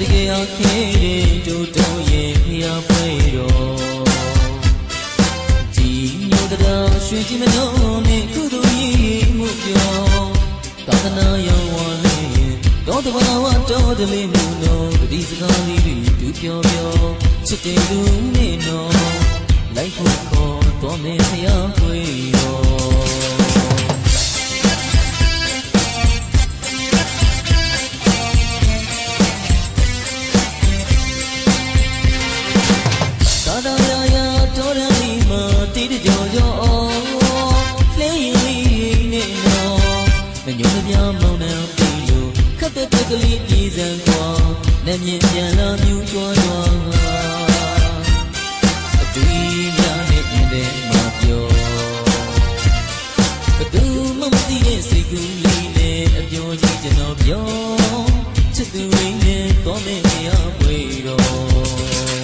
တကယ်အားခဲတဲ့တို့တို့ရဲ့ဖျားပွဲတော်ဒီညိုတရားရွှေကြည်မလို့နဲ့ကုသိုလ်ရေးမှုပြောသာသနာရောဝါလေးတော်တဘာဝတော်တလေးမှုတော်ဒီစကားလေးတွေသူပြောပြောချစ်တဲ့လူနဲ့တော့လိုက်ဖို့ခေါ်တော်မယ်ဖျားပွဲတော်ကလေးပြည်စံသွားနဲ့မြင်ပြန်လာမြူကြွားသွားအတူများနဲ့ပြင်းတဲ့မှာပြောဘသူမှမသိတဲ့စိတ်ကူးလေးနဲ့အပြောကြီးကျွန်တော်ပြောချစ်သူလေးနဲ့တော်မဲ့မရပွေတော့